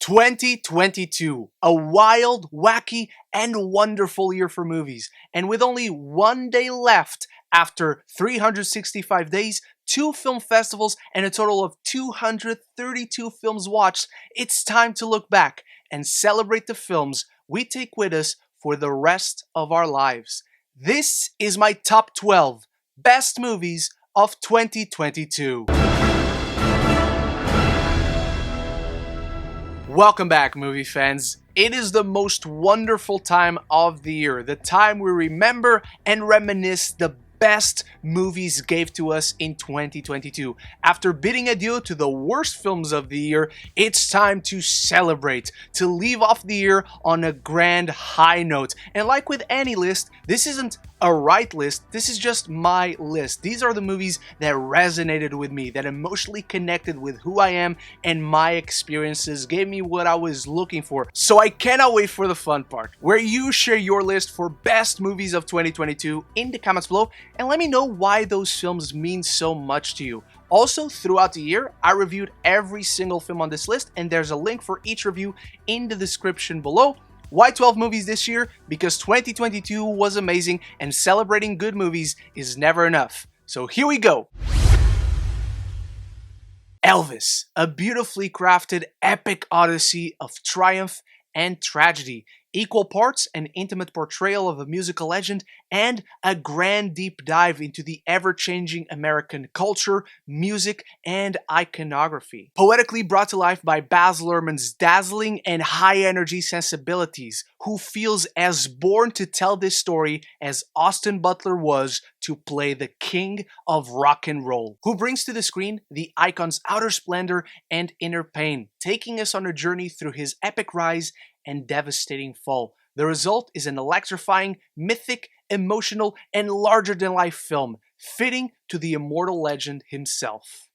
2022, a wild, wacky, and wonderful year for movies. And with only one day left after 365 days, 2 film festivals, and a total of 232 films watched, it's time to look back and celebrate the films we take with us for the rest of our lives. This is my top 12 best movies of 2022. Welcome back, movie fans. It is the most wonderful time of the year, the time we remember and reminisce the best movies gave to us in 2022. After bidding adieu to the worst films of the year, it's time to celebrate, to leave off the year on a grand high note. And like with any list, this isn't a right list, this is just my list. These are the movies that resonated with me, that emotionally connected with who I am and my experiences, gave me what I was looking for. So I cannot wait for the fun part, where you share your list for best movies of 2022 in the comments below, and let me know why those films mean so much to you. Also, throughout the year, I reviewed every single film on this list, and there's a link for each review in the description below. Why 12 movies this year? Because 2022 was amazing, and celebrating good movies is never enough. So here we go. Elvis, a beautifully crafted epic odyssey of triumph and tragedy. Equal parts an intimate portrayal of a musical legend and a grand deep dive into the ever-changing American culture, music, and iconography. Poetically brought to life by Baz Luhrmann's dazzling and high-energy sensibilities, who feels as born to tell this story as Austin Butler was to play the king of rock and roll, who brings to the screen the icon's outer splendor and inner pain, taking us on a journey through his epic rise and devastating fall. The result is an electrifying, mythic, emotional, and larger-than-life film, fitting to the immortal legend himself.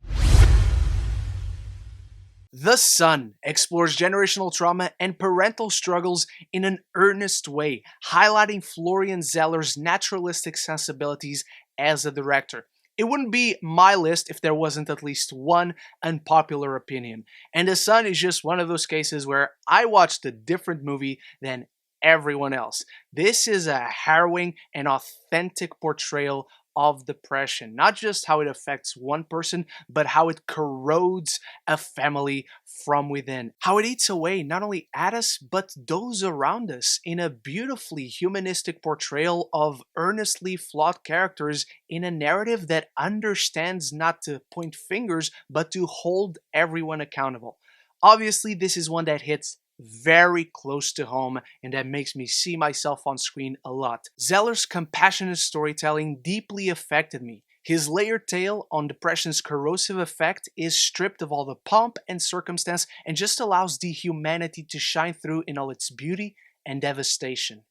The Son explores generational trauma and parental struggles in an earnest way, highlighting Florian Zeller's naturalistic sensibilities as a director. It wouldn't be my list if there wasn't at least one unpopular opinion. And The Son is just one of those cases where I watched a different movie than everyone else. This is a harrowing and authentic portrayal of depression. Not just how it affects one person, but how it corrodes a family from within. How it eats away not only at us, but those around us in a beautifully humanistic portrayal of earnestly flawed characters in a narrative that understands not to point fingers, but to hold everyone accountable. Obviously, this is one that hits very close to home and that makes me see myself on screen a lot. Zeller's compassionate storytelling deeply affected me. His layered tale on depression's corrosive effect is stripped of all the pomp and circumstance and just allows the humanity to shine through in all its beauty and devastation.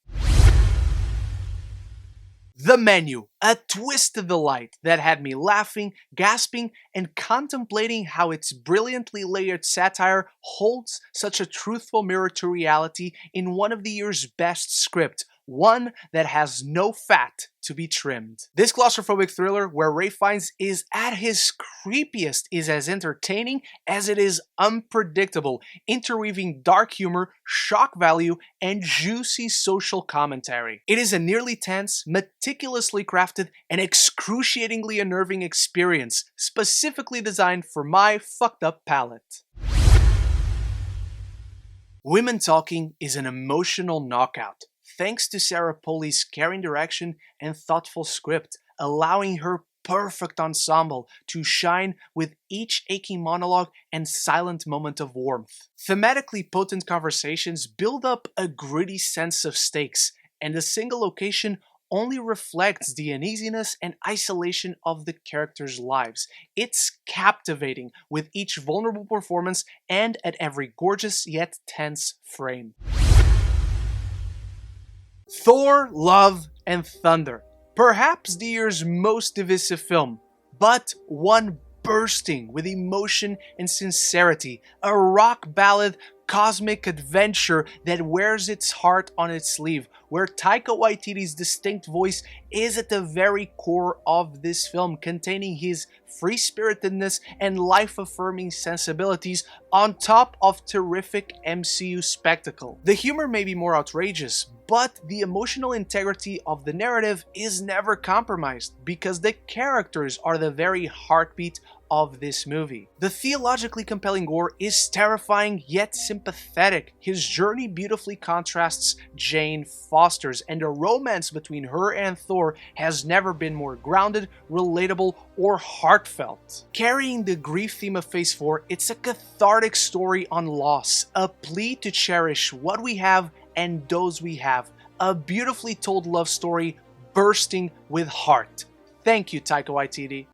The Menu, a twist of the light that had me laughing, gasping, and contemplating how its brilliantly layered satire holds such a truthful mirror to reality in one of the year's best scripts, one that has no fat to be trimmed. This claustrophobic thriller, where Ralph Fiennes is at his creepiest, is as entertaining as it is unpredictable, interweaving dark humor, shock value, and juicy social commentary. It is a nearly tense, meticulously crafted, and excruciatingly unnerving experience, specifically designed for my fucked up palate. Women Talking is an emotional knockout, thanks to Sarah Polley's caring direction and thoughtful script, allowing her perfect ensemble to shine with each aching monologue and silent moment of warmth. Thematically potent conversations build up a gritty sense of stakes, and a single location only reflects the uneasiness and isolation of the characters' lives. It's captivating with each vulnerable performance and at every gorgeous yet tense frame. Thor, Love, and Thunder. Perhaps the year's most divisive film, but one bursting with emotion and sincerity. A rock ballad cosmic adventure that wears its heart on its sleeve, where Taika Waititi's distinct voice is at the very core of this film, containing his free-spiritedness and life-affirming sensibilities on top of terrific MCU spectacle. The humor may be more outrageous, but the emotional integrity of the narrative is never compromised because the characters are the very heartbeat of this movie. The theologically compelling gore is terrifying yet sympathetic. His journey beautifully contrasts Jane Foster's, and the romance between her and Thor has never been more grounded, relatable, or heartfelt. Carrying the grief theme of Phase 4, it's a cathartic story on loss, a plea to cherish what we have and those we have. A beautifully told love story bursting with heart. Thank you, Taika Waititi.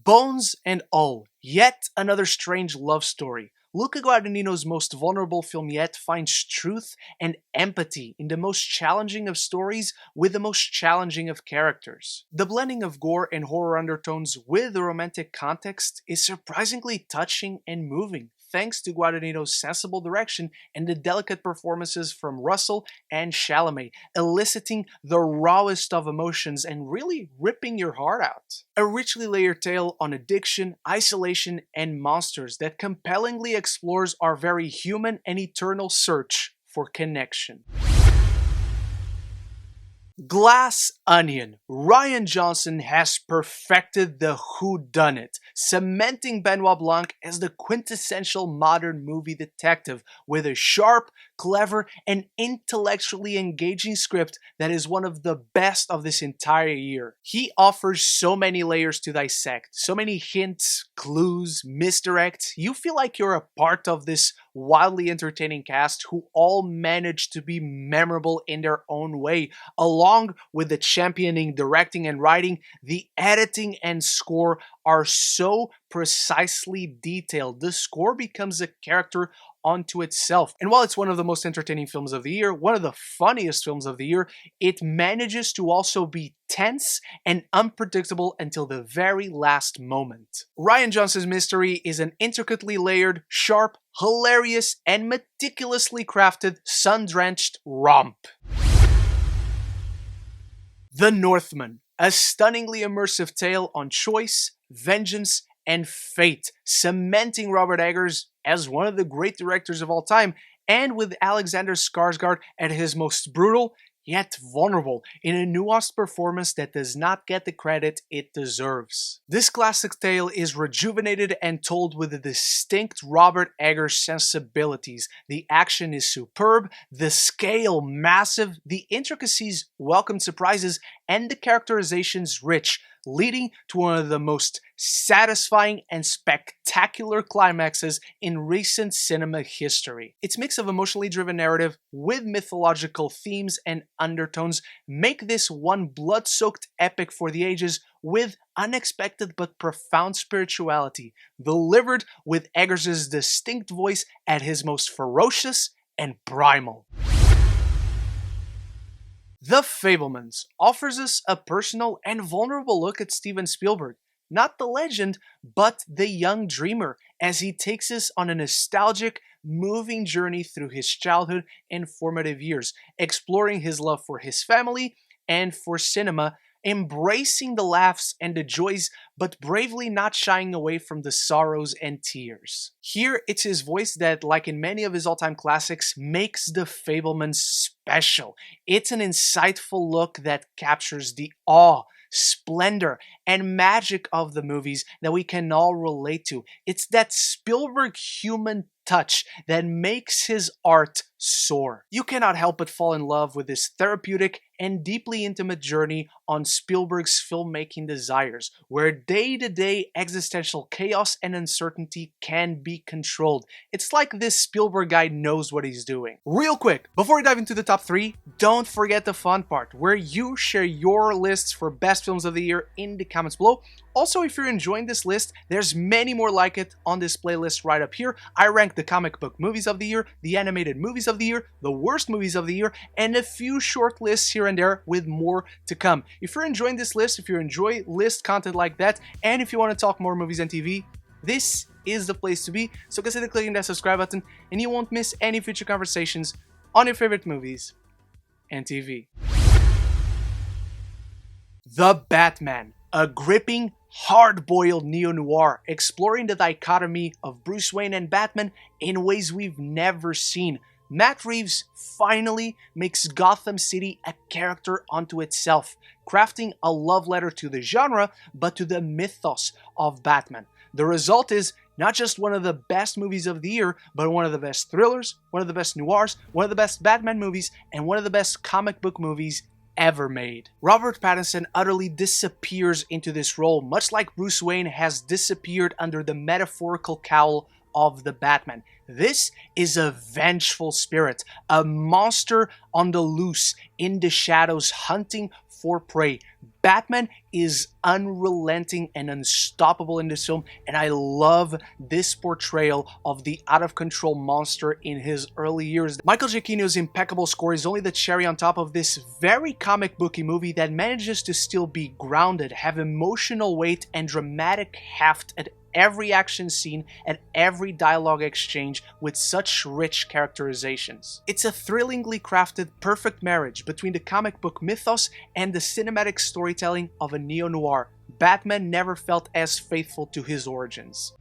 Bones and All, yet another strange love story. Luca Guadagnino's most vulnerable film yet finds truth and empathy in the most challenging of stories with the most challenging of characters. The blending of gore and horror undertones with the romantic context is surprisingly touching and moving, thanks to Guadagnino's sensible direction and the delicate performances from Russell and Chalamet, eliciting the rawest of emotions and really ripping your heart out. A richly layered tale on addiction, isolation, and monsters that compellingly explores our very human and eternal search for connection. Glass Onion. Rian Johnson has perfected the whodunit, cementing Benoit Blanc as the quintessential modern movie detective with a sharp, clever, and intellectually engaging script that is one of the best of this entire year. He offers so many layers to dissect, so many hints, clues, misdirects. You feel like you're a part of this wildly entertaining cast who all manage to be memorable in their own way. Along with the championing directing and writing, the editing and score are so precisely detailed. The score becomes a character onto itself. And while it's one of the most entertaining films of the year, one of the funniest films of the year, it manages to also be tense and unpredictable until the very last moment. Rian Johnson's mystery is an intricately layered, sharp, hilarious, and meticulously crafted, sun-drenched romp. The Northmen, a stunningly immersive tale on choice, vengeance, and fate, cementing Robert Eggers as one of the great directors of all time, and with Alexander Skarsgård at his most brutal, yet vulnerable, in a nuanced performance that does not get the credit it deserves. This classic tale is rejuvenated and told with a distinct Robert Eggers sensibilities. The action is superb, the scale massive, the intricacies welcome surprises, and the characterizations rich, leading to one of the most satisfying and spectacular climaxes in recent cinema history. Its mix of emotionally driven narrative with mythological themes and undertones make this one blood-soaked epic for the ages with unexpected but profound spirituality, delivered with Eggers' distinct voice at his most ferocious and primal. The Fablements offers us a personal and vulnerable look at Steven Spielberg, not the legend, but the young dreamer, as he takes us on a nostalgic, moving journey through his childhood and formative years, exploring his love for his family and for cinema, embracing the laughs and the joys, but bravely not shying away from the sorrows and tears. Here, it's his voice that, like in many of his all-time classics, makes The Fablements special. It's an insightful look that captures the awe, splendor, and magic of the movies that we can all relate to. It's that Spielberg human touch that makes his art soar. You cannot help but fall in love with this therapeutic and deeply intimate journey on Spielberg's filmmaking desires, where day-to-day existential chaos and uncertainty can be controlled. It's like this Spielberg guy knows what he's doing. Real quick, before we dive into the top 3, don't forget the fun part, where you share your lists for best films of the year in the comments below. Also, if you're enjoying this list, there's many more like it on this playlist right up here. I rank the comic book movies of the year, the animated movies of the year, the worst movies of the year, and a few short lists here and there with more to come. If you're enjoying this list, if you enjoy list content like that, and if you want to talk more movies and TV, this is the place to be, so consider clicking that subscribe button and you won't miss any future conversations on your favorite movies and TV. The Batman, a gripping, hard-boiled neo-noir exploring the dichotomy of Bruce Wayne and Batman in ways we've never seen. Matt Reeves finally makes Gotham City a character unto itself, crafting a love letter to the genre, but to the mythos of Batman. The result is not just one of the best movies of the year, but one of the best thrillers, one of the best noirs, one of the best Batman movies, and one of the best comic book movies ever made. Robert Pattinson utterly disappears into this role, much like Bruce Wayne has disappeared under the metaphorical cowl of the Batman. This is a vengeful spirit, a monster on the loose, in the shadows, hunting for prey. Batman is unrelenting and unstoppable in this film, and I love this portrayal of the out-of-control monster in his early years. Michael Giacchino's impeccable score is only the cherry on top of this very comic booky movie that manages to still be grounded, have emotional weight and dramatic heft at every action scene and every dialogue exchange with such rich characterizations. It's a thrillingly crafted, perfect marriage between the comic book mythos and the cinematic storytelling of a neo-noir. Batman never felt as faithful to his origins.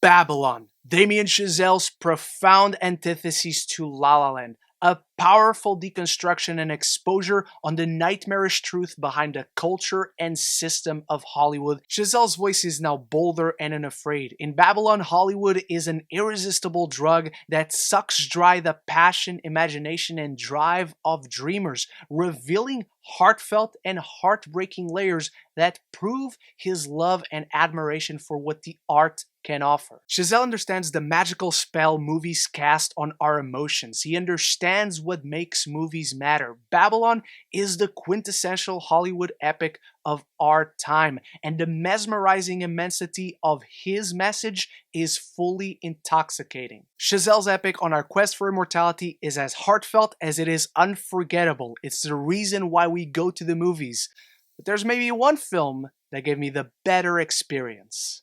Babylon, Damien Chazelle's profound antithesis to La La Land. A powerful deconstruction and exposure on the nightmarish truth behind the culture and system of Hollywood. Chazelle's voice is now bolder and unafraid. In Babylon, Hollywood is an irresistible drug that sucks dry the passion, imagination, and drive of dreamers, revealing heartfelt and heartbreaking layers that prove his love and admiration for what the art can offer. Chazelle understands the magical spell movies cast on our emotions. He understands what makes movies matter. Babylon is the quintessential Hollywood epic of our time, and the mesmerizing immensity of his message is fully intoxicating. Chazelle's epic on our quest for immortality is as heartfelt as it is unforgettable. It's the reason why we go to the movies. But there's maybe one film that gave me the better experience.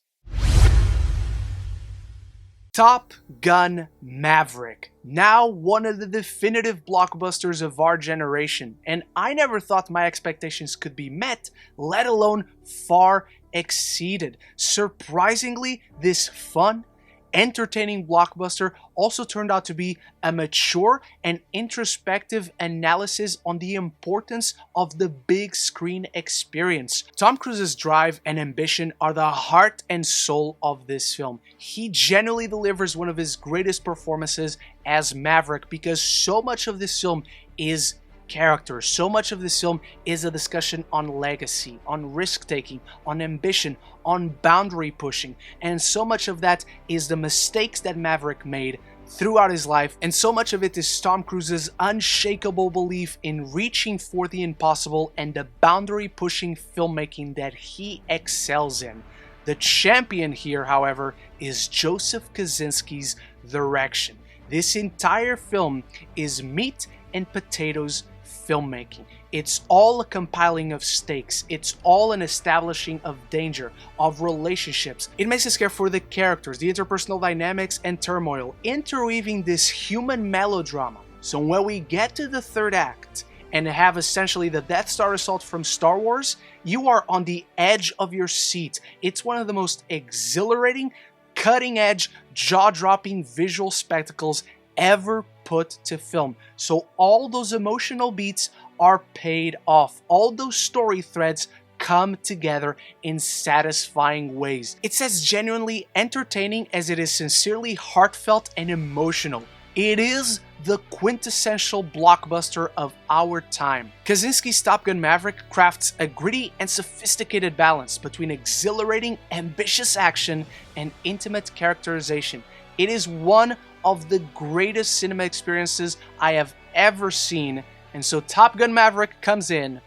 Top Gun Maverick, now one of the definitive blockbusters of our generation, and I never thought my expectations could be met, let alone far exceeded. Surprisingly, this fun, entertaining blockbuster also turned out to be a mature and introspective analysis on the importance of the big screen experience. Tom Cruise's drive and ambition are the heart and soul of this film. He genuinely delivers one of his greatest performances as Maverick because so much of this film is character. So much of this film is a discussion on legacy, on risk-taking, on ambition, on boundary pushing, and so much of that is the mistakes that Maverick made throughout his life, and so much of it is Tom Cruise's unshakable belief in reaching for the impossible and the boundary-pushing filmmaking that he excels in. The champion here, however, is Joseph Kosinski's direction. This entire film is meat and potatoes filmmaking. It's all a compiling of stakes. It's all an establishing of danger, of relationships. It makes us care for the characters, the interpersonal dynamics and turmoil, interweaving this human melodrama. So when we get to the third act and have essentially the Death Star assault from Star Wars, you are on the edge of your seat. It's one of the most exhilarating, cutting-edge, jaw-dropping visual spectacles ever put to film. So all those emotional beats are paid off. All those story threads come together in satisfying ways. It's as genuinely entertaining as it is sincerely heartfelt and emotional. It is the quintessential blockbuster of our time. Kosinski's Top Gun Maverick crafts a gritty and sophisticated balance between exhilarating, ambitious action and intimate characterization. It is one of the greatest cinema experiences I have ever seen, and so Top Gun Maverick comes in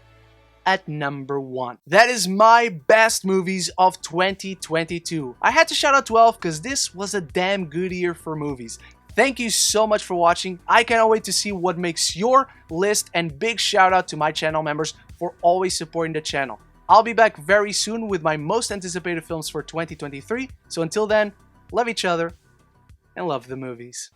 at number 1. That is my best movies of 2022. I had to shout out 12 because this was a damn good year for movies. Thank you so much for watching. I cannot wait to see what makes your list, and big shout out to my channel members for always supporting the channel. I'll be back very soon with my most anticipated films for 2023, so until then, love each other and love the movies.